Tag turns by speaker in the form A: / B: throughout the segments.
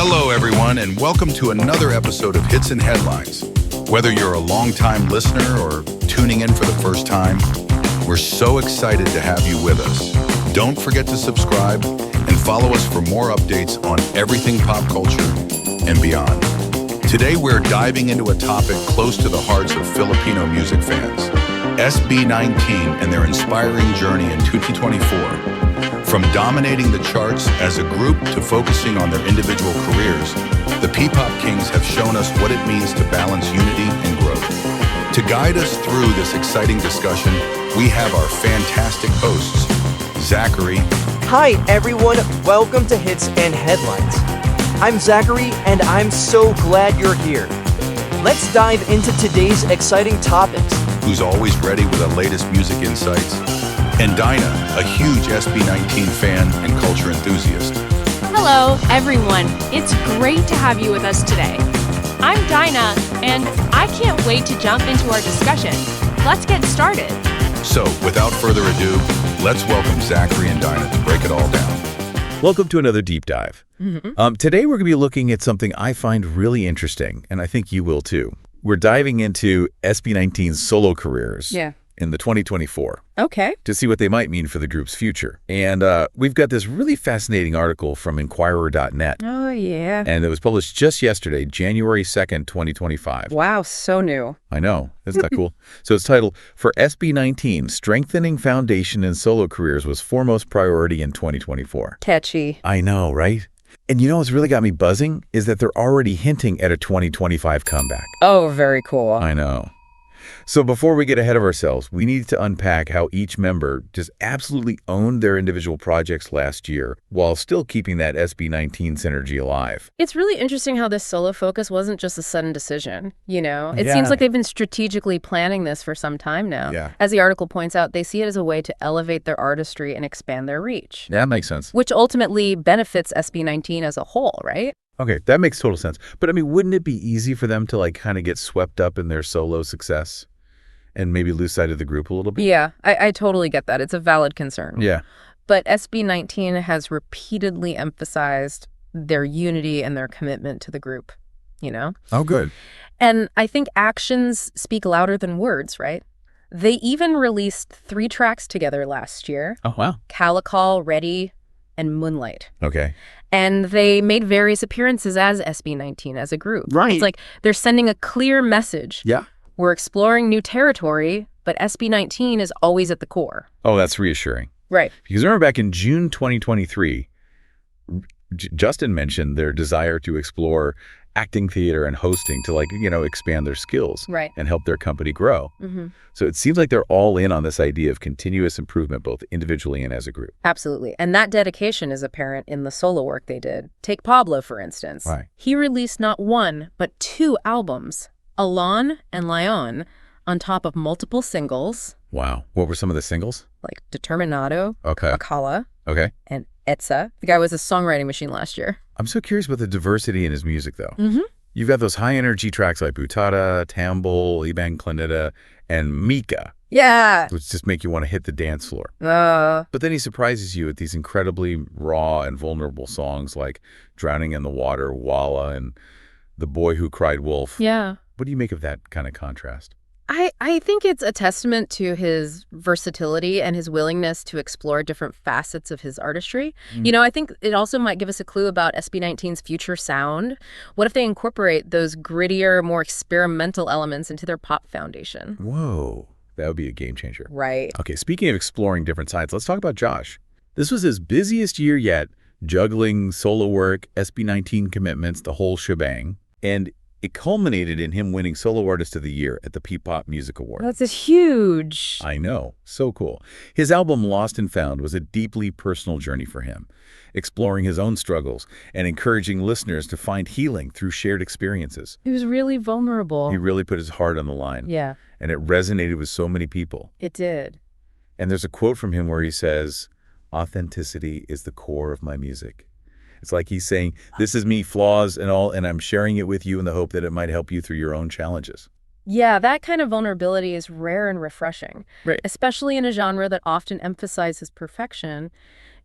A: Hello, everyone, and welcome to another episode of Hits and Headlines. Whether you're a longtime listener or tuning in for the first time, we're so excited to have you with us. Don't forget to subscribe and follow us for more updates on everything pop culture and beyond. Today, we're diving into a topic close to the hearts of Filipino music fans, SB19 and their inspiring journey in 2024. From dominating the charts as a group to focusing on their individual careers, the P-pop kings have shown us what it means to balance unity and growth. To guide us through this exciting discussion, we have our fantastic hosts, Zachary.
B: Hi everyone, welcome to Hits and Headlines. I'm Zachary and I'm so glad you're here. Let's dive into today's exciting topics.
A: Who's always ready with the latest music insights, and Dinah, a huge SB19 fan and culture enthusiast.
C: Hello, everyone. It's great to have you with us today. I'm Dinah, and I can't wait to jump into our discussion. Let's get started.
A: So, without further ado, let's welcome Zachary and Dinah to break it all down.
D: Welcome to another deep dive. Today we're going to be looking at something I find really interesting, and I think you will too. We're diving into SB19's solo careers in the 2024 to see what they might mean for the group's future. And we've got this really fascinating article from Inquirer.net.
E: Oh, yeah.
D: And it was published just yesterday, January 2nd, 2025.
E: Wow, so new.
D: I know. Isn't that cool? So it's titled, For SB19, Strengthening Foundation in Solo Careers Was Foremost Priority in 2024.
E: Catchy.
D: I know, right? And you know what's really got me buzzing is that they're already hinting at a 2025 comeback.
E: Oh, very cool.
D: I know. So before we get ahead of ourselves, we need to unpack how each member just absolutely owned their individual projects last year while still keeping that SB19 synergy alive.
E: It's really interesting how this solo focus wasn't just a sudden decision, you know? It seems like they've been strategically planning this for some time now.
D: Yeah.
E: As the article points out, they see it as a way to elevate their artistry and expand their reach.
D: That makes sense.
E: Which ultimately benefits SB19 as a whole, right?
D: Okay, that makes total sense. But I mean, wouldn't it be easy for them to kind of get swept up in their solo success and maybe lose sight of the group a little bit?
E: Yeah, I totally get that. It's a valid concern.
D: Yeah.
E: But SB19 has repeatedly emphasized their unity and their commitment to the group, you know?
D: Oh, good.
E: And I think actions speak louder than words, right? They even released 3 tracks together last year.
D: Oh, wow.
E: Calical, Ready, and Moonlight.
D: Okay.
E: And they made various appearances as SB19 as a group.
D: Right.
E: It's like they're sending a clear message.
D: Yeah.
E: We're exploring new territory, but SB19 is always at the core.
D: Oh, that's reassuring.
E: Right.
D: Because remember back in June 2023, Justin mentioned their desire to explore acting, theater, and hosting to expand their skills and help their company grow. So it seems like they're all in on this idea of continuous improvement, both individually and as a group.
E: Absolutely. And that dedication is apparent in the solo work they did. Take Pablo, for instance.
D: Right.
E: He released not 1, but 2 albums, Alon and Lion, on top of multiple singles.
D: Wow. What were some of the singles?
E: Like Determinado,
D: Okay.
E: Akala,
D: Okay.
E: and Etza. The guy was a songwriting machine last year.
D: I'm so curious about the diversity in his music, though. You've got those high-energy tracks like Butada, Tambol, Ibang Claneta, and Mika,
E: Yeah.
D: which just make you want to hit the dance floor.
E: Uh,
D: But then he surprises you with these incredibly raw and vulnerable songs like Drowning in the Water, Walla, and The Boy Who Cried Wolf.
E: yeah.
D: What do you make of that kind of contrast?
E: I think it's a testament to his versatility and his willingness to explore different facets of his artistry. You know, I think it also might give us a clue about SB19's future sound. What if they incorporate those grittier, more experimental elements into their pop foundation?
D: Whoa, that would be a game changer.
E: Right.
D: Okay, speaking of exploring different sides, let's talk about Josh. This was his busiest year yet, juggling solo work, SB19 commitments, the whole shebang. And it culminated in him winning Solo Artist of the Year at the P-Pop Music Award.
E: That's a huge.
D: I know. So cool. His album Lost and Found was a deeply personal journey for him, exploring his own struggles and encouraging listeners to find healing through shared experiences.
E: He was really vulnerable.
D: He really put his heart on the line.
E: Yeah,
D: And it resonated with so many people.
E: it did.
D: And there's a quote from him where he says, "Authenticity is the core of my music." It's like he's saying, this is me, flaws and all, and I'm sharing it with you in the hope that it might help you through your own challenges.
E: Yeah, that kind of vulnerability is rare and refreshing,
D: Right.
E: especially in a genre that often emphasizes perfection.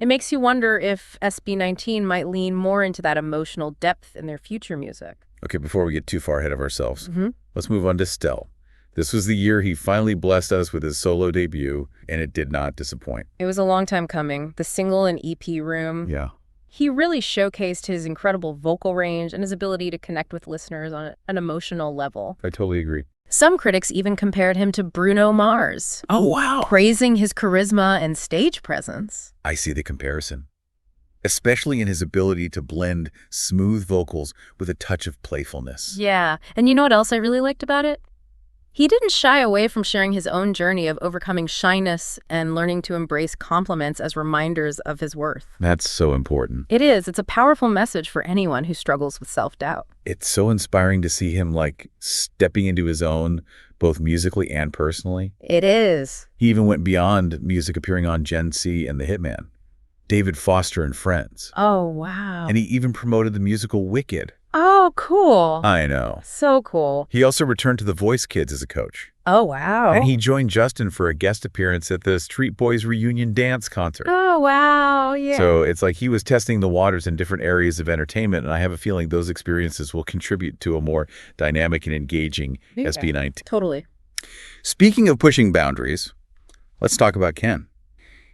E: It makes you wonder if SB19 might lean more into that emotional depth in their future music.
D: Okay, before we get too far ahead of ourselves, let's move on to Stell. This was the year he finally blessed us with his solo debut, and it did not disappoint.
E: It was a long time coming. The single and EP Room.
D: Yeah.
E: He really showcased his incredible vocal range and his ability to connect with listeners on an emotional level.
D: I totally agree.
E: Some critics even compared him to Bruno Mars.
D: Oh, wow.
E: Praising his charisma and stage presence.
D: I see the comparison, especially in his ability to blend smooth vocals with a touch of playfulness.
E: Yeah, and you know what else I really liked about it? He didn't shy away from sharing his own journey of overcoming shyness and learning to embrace compliments as reminders of his worth.
D: That's so important.
E: It is. It's a powerful message for anyone who struggles with self-doubt.
D: It's so inspiring to see him, stepping into his own, both musically and personally.
E: It is.
D: He even went beyond music, appearing on Gen C and The Hitman, David Foster and Friends.
E: Oh, wow.
D: And he even promoted the musical Wicked.
E: Oh, cool.
D: I know.
E: So cool.
D: He also returned to The Voice Kids as a coach.
E: Oh, wow.
D: And he joined Justin for a guest appearance at the Street Boys reunion dance concert.
E: Oh, wow. Yeah.
D: So it's like he was testing the waters in different areas of entertainment, and I have a feeling those experiences will contribute to a more dynamic and engaging SB19.
E: Totally.
D: Speaking of pushing boundaries, let's talk about Ken.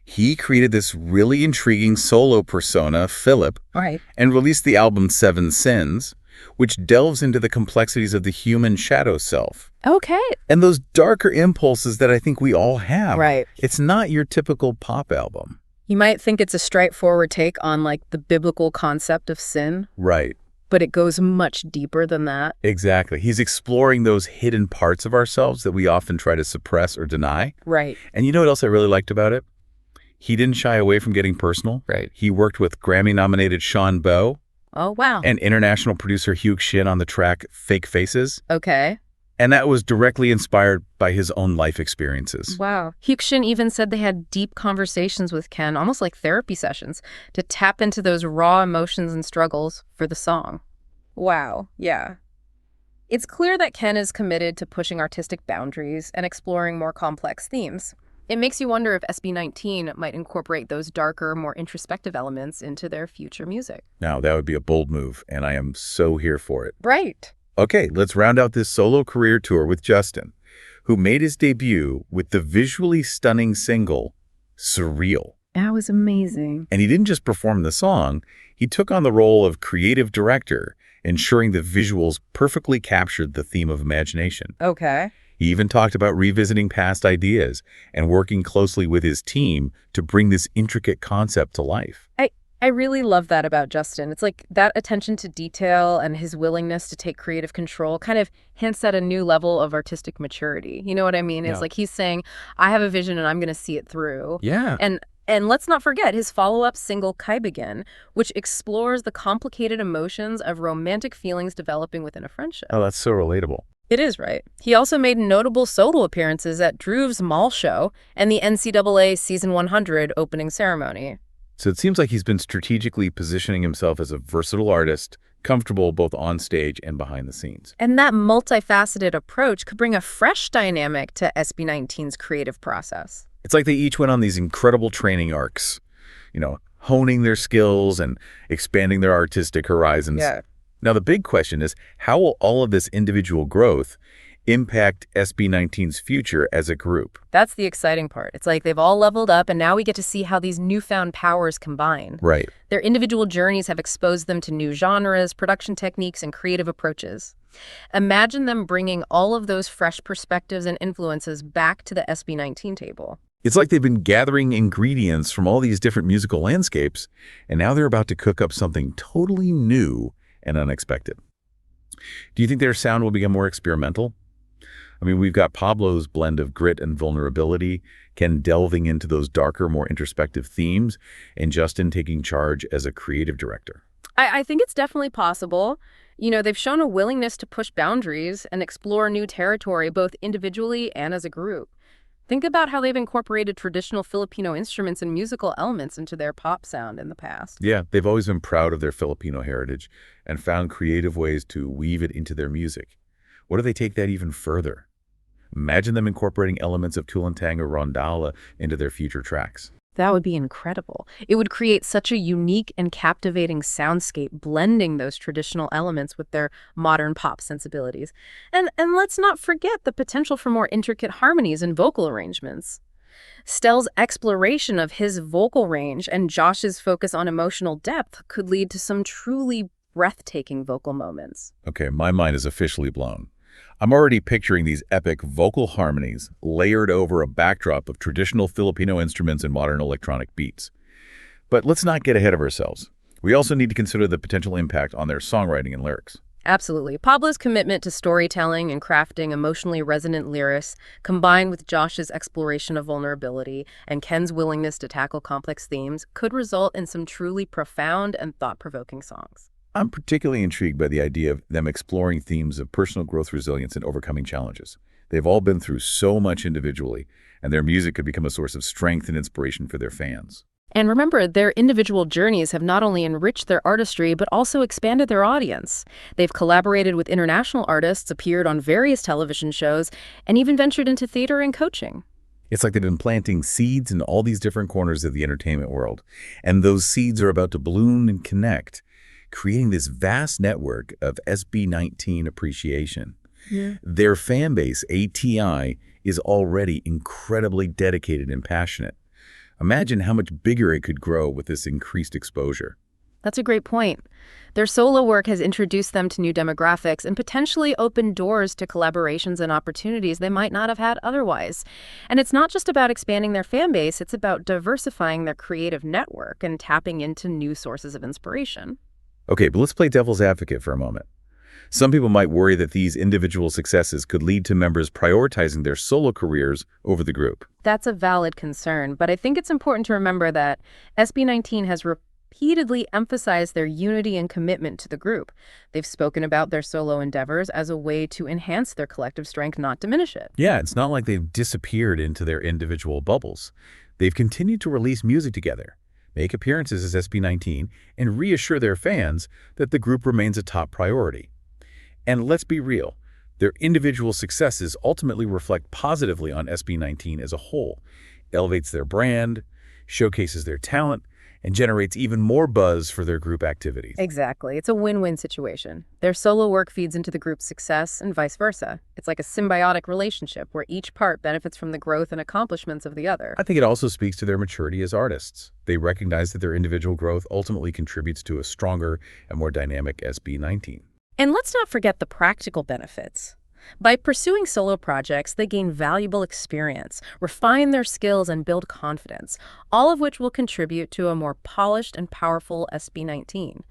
D: He created this really intriguing solo persona, Philip, and released the album Seven Sins, which delves into the complexities of the human shadow self.
E: Okay.
D: And those darker impulses that I think we all have.
E: Right.
D: It's not your typical pop album.
E: You might think it's a straightforward take on, the biblical concept of sin.
D: Right.
E: But it goes much deeper than that.
D: Exactly. He's exploring those hidden parts of ourselves that we often try to suppress or deny.
E: Right.
D: And you know what else I really liked about it? He didn't shy away from getting personal.
E: Right.
D: He worked with Grammy-nominated Sean Bowe.
E: Oh, wow.
D: And international producer Hugh Shin on the track Fake Faces.
E: Okay.
D: And that was directly inspired by his own life experiences.
E: Wow. Hugh Shin even said they had deep conversations with Ken, almost like therapy sessions, to tap into those raw emotions and struggles for the song. Wow. Yeah. It's clear that Ken is committed to pushing artistic boundaries and exploring more complex themes. It makes you wonder if SB19 might incorporate those darker, more introspective elements into their future music.
D: Now, that would be a bold move, and I am so here for it.
E: Right.
D: Okay, let's round out this solo career tour with Justin, who made his debut with the visually stunning single, Surreal.
E: That was amazing.
D: And he didn't just perform the song, he took on the role of creative director, ensuring the visuals perfectly captured the theme of imagination.
E: Okay.
D: He even talked about revisiting past ideas and working closely with his team to bring this intricate concept to life.
E: I really love that about Justin. It's like that attention to detail and his willingness to take creative control kind of hints at a new level of artistic maturity. You know what I mean? It's like he's saying, I have a vision and I'm going to see it through.
D: Yeah.
E: And let's not forget his follow-up single, Kaibigan, which explores the complicated emotions of romantic feelings developing within a friendship.
D: Oh, that's so relatable.
E: It is, right? He also made notable solo appearances at Drew's Mall Show and the NCAA Season 100 opening ceremony.
D: So it seems like he's been strategically positioning himself as a versatile artist, comfortable both on stage and behind the scenes.
E: And that multifaceted approach could bring a fresh dynamic to SB19's creative process.
D: It's like they each went on these incredible training arcs, honing their skills and expanding their artistic horizons.
E: Yeah.
D: Now, the big question is, how will all of this individual growth impact SB19's future as a group?
E: That's the exciting part. It's like they've all leveled up, and now we get to see how these newfound powers combine.
D: Right.
E: Their individual journeys have exposed them to new genres, production techniques, and creative approaches. Imagine them bringing all of those fresh perspectives and influences back to the SB19 table.
D: It's like they've been gathering ingredients from all these different musical landscapes, and now they're about to cook up something totally new and unexpected. Do you think their sound will become more experimental? I mean, we've got Pablo's blend of grit and vulnerability, Ken delving into those darker, more introspective themes, and Justin taking charge as a creative director.
E: I think it's definitely possible. They've shown a willingness to push boundaries and explore new territory, both individually and as a group. Think about how they've incorporated traditional Filipino instruments and musical elements into their pop sound in the past.
D: Yeah, they've always been proud of their Filipino heritage and found creative ways to weave it into their music. What if they take that even further? Imagine them incorporating elements of Tulantang or Rondalla into their future tracks.
E: That would be incredible. It would create such a unique and captivating soundscape, blending those traditional elements with their modern pop sensibilities. And let's not forget the potential for more intricate harmonies and vocal arrangements. Stell's exploration of his vocal range and Josh's focus on emotional depth could lead to some truly breathtaking vocal moments.
D: Okay, my mind is officially blown. I'm already picturing these epic vocal harmonies layered over a backdrop of traditional Filipino instruments and modern electronic beats. But let's not get ahead of ourselves. We also need to consider the potential impact on their songwriting and lyrics.
E: Absolutely. Pablo's commitment to storytelling and crafting emotionally resonant lyrics, combined with Josh's exploration of vulnerability and Ken's willingness to tackle complex themes, could result in some truly profound and thought-provoking songs.
D: I'm particularly intrigued by the idea of them exploring themes of personal growth, resilience, and overcoming challenges. They've all been through so much individually, and their music could become a source of strength and inspiration for their fans.
E: And remember, their individual journeys have not only enriched their artistry, but also expanded their audience. They've collaborated with international artists, appeared on various television shows, and even ventured into theater and coaching.
D: It's like they've been planting seeds in all these different corners of the entertainment world, and those seeds are about to bloom and connect, creating this vast network of SB19 appreciation.
E: Yeah.
D: Their fan base, ATI, is already incredibly dedicated and passionate. Imagine how much bigger it could grow with this increased exposure.
E: That's a great point. Their solo work has introduced them to new demographics and potentially opened doors to collaborations and opportunities they might not have had otherwise. And it's not just about expanding their fan base, it's about diversifying their creative network and tapping into new sources of inspiration.
D: Okay, but let's play devil's advocate for a moment. Some people might worry that these individual successes could lead to members prioritizing their solo careers over the group.
E: That's a valid concern, but I think it's important to remember that SB19 has repeatedly emphasized their unity and commitment to the group. They've spoken about their solo endeavors as a way to enhance their collective strength, not diminish it.
D: Yeah, it's not like they've disappeared into their individual bubbles. They've continued to release music together, make appearances as SB19, and reassure their fans that the group remains a top priority. And let's be real, their individual successes ultimately reflect positively on SB19 as a whole, elevates their brand, showcases their talent, and generates even more buzz for their group activities.
E: Exactly. It's a win-win situation. Their solo work feeds into the group's success and vice versa. It's like a symbiotic relationship where each part benefits from the growth and accomplishments of the other.
D: I think it also speaks to their maturity as artists. They recognize that their individual growth ultimately contributes to a stronger and more dynamic SB19.
E: And let's not forget the practical benefits. By pursuing solo projects, they gain valuable experience, refine their skills, and build confidence, all of which will contribute to a more polished and powerful SB19.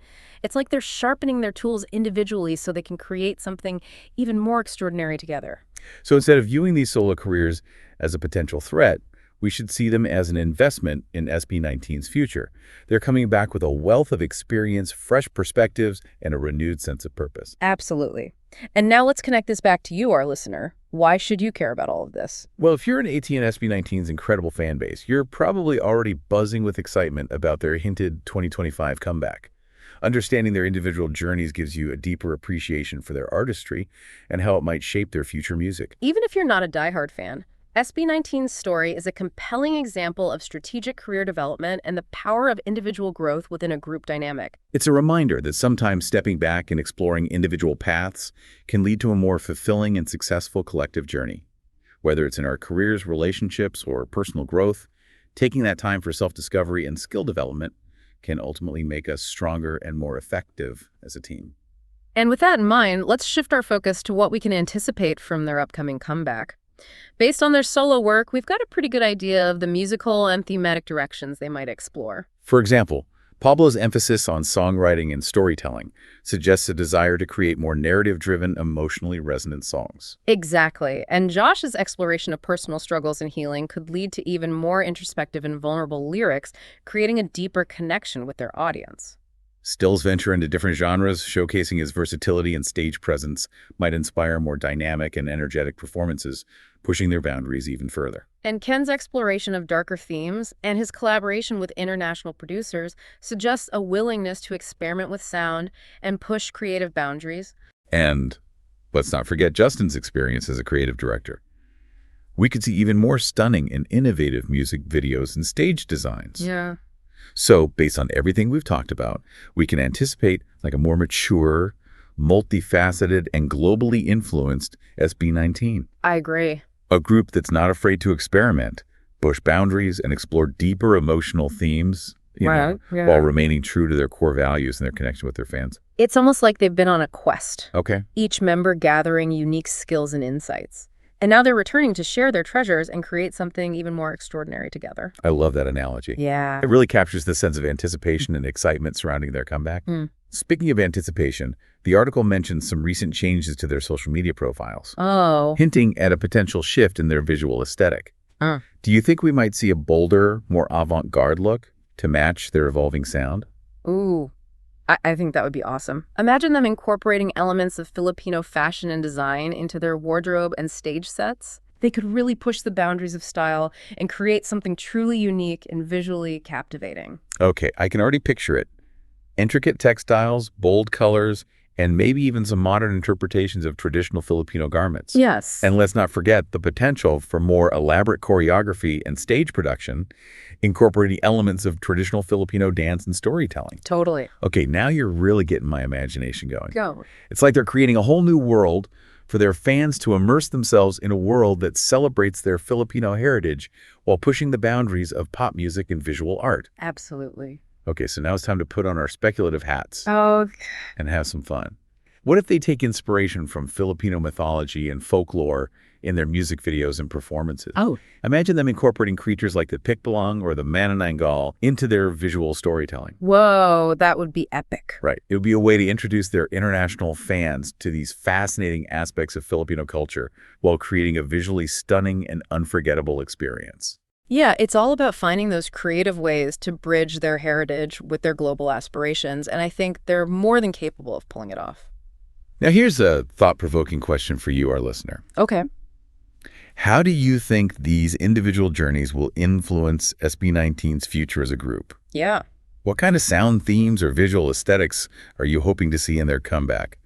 E: It's like they're sharpening their tools individually so they can create something even more extraordinary together.
D: So instead of viewing these solo careers as a potential threat, we should see them as an investment in SB19's future. They're coming back with a wealth of experience, fresh perspectives, and a renewed sense of purpose.
E: Absolutely. And now let's connect this back to you, our listener. Why should you care about all of this?
D: Well, if you're an AT and SB19's incredible fan base, you're probably already buzzing with excitement about their hinted 2025 comeback. Understanding their individual journeys gives you a deeper appreciation for their artistry and how it might shape their future music.
E: Even if you're not a diehard fan, SB19's story is a compelling example of strategic career development and the power of individual growth within a group dynamic.
D: It's a reminder that sometimes stepping back and exploring individual paths can lead to a more fulfilling and successful collective journey. Whether it's in our careers, relationships, or personal growth, taking that time for self-discovery and skill development can ultimately make us stronger and more effective as a team.
E: And with that in mind, let's shift our focus to what we can anticipate from their upcoming comeback. Based on their solo work, we've got a pretty good idea of the musical and thematic directions they might explore.
D: For example, Pablo's emphasis on songwriting and storytelling suggests a desire to create more narrative-driven, emotionally resonant songs.
E: Exactly. And Josh's exploration of personal struggles and healing could lead to even more introspective and vulnerable lyrics, creating a deeper connection with their audience.
D: Stell's venture into different genres, showcasing his versatility and stage presence, might inspire more dynamic and energetic performances, pushing their boundaries even further.
E: And Ken's exploration of darker themes and his collaboration with international producers suggests a willingness to experiment with sound and push creative boundaries.
D: And let's not forget Justin's experience as a creative director. We could see even more stunning and innovative music videos and stage designs.
E: Yeah.
D: So, based on everything we've talked about, we can anticipate like a more mature, multifaceted, and globally influenced SB19.
E: I agree.
D: A group that's not afraid to experiment, push boundaries, and explore deeper emotional themes, while remaining true to their core values and their connection with their fans.
E: It's almost like they've been on a quest.
D: Okay.
E: Each member gathering unique skills and insights. And now they're returning to share their treasures and create something even more extraordinary together.
D: I love that analogy.
E: Yeah.
D: It really captures the sense of anticipation and excitement surrounding their comeback. Speaking of anticipation, the article mentions some recent changes to their social media profiles, hinting at a potential shift in their visual aesthetic. Do you think we might see a bolder, more avant-garde look to match their evolving sound?
E: Ooh, I think that would be awesome. Imagine them incorporating elements of Filipino fashion and design into their wardrobe and stage sets. They could really push the boundaries of style and create something truly unique and visually captivating.
D: Okay, I can already picture it. Intricate textiles, bold colors, and maybe even some modern interpretations of traditional Filipino garments.
E: Yes.
D: And let's not forget the potential for more elaborate choreography and stage production, incorporating elements of traditional Filipino dance and storytelling.
E: Totally.
D: Okay, now you're really getting my imagination going.
E: Go.
D: It's like they're creating a whole new world for their fans to immerse themselves in a world that celebrates their Filipino heritage while pushing the boundaries of pop music and visual art.
E: Absolutely.
D: Okay, so now it's time to put on our speculative hats
E: Oh,
D: and have some fun. What if they take inspiration from Filipino mythology and folklore in their music videos and performances? Imagine them incorporating creatures like the Pikbalang or the Manananggal into their visual storytelling.
E: whoa, that would be epic.
D: Right. It would be a way to introduce their international fans to these fascinating aspects of Filipino culture while creating a visually stunning and unforgettable experience.
E: Yeah, it's all about finding those creative ways to bridge their heritage with their global aspirations, and I think they're more than capable of pulling it off.
D: Now, here's a thought-provoking question for you, our listener.
E: Okay.
D: How do you think these individual journeys will influence SB19's future as a group?
E: Yeah.
D: What kind of sound themes or visual aesthetics are you hoping to see in their comeback?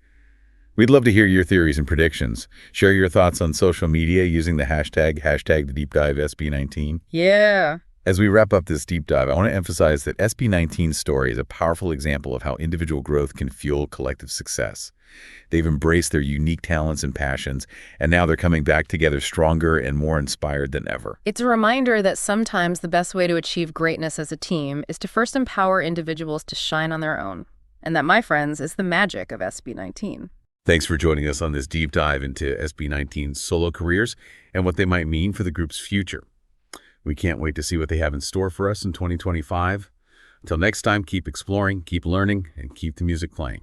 D: We'd love to hear your theories and predictions. Share your thoughts on social media using the hashtag #TheDeepDiveSB19.
E: Yeah.
D: As we wrap up this deep dive, I want to emphasize that SB19's story is a powerful example of how individual growth can fuel collective success. They've embraced their unique talents and passions, and now they're coming back together stronger and more inspired than ever.
E: It's a reminder that sometimes the best way to achieve greatness as a team is to first empower individuals to shine on their own. And that, my friends, is the magic of SB19.
D: Thanks for joining us on this deep dive into SB19's solo careers and what they might mean for the group's future. We can't wait to see what they have in store for us in 2025. Until next time, keep exploring, keep learning, and keep the music playing.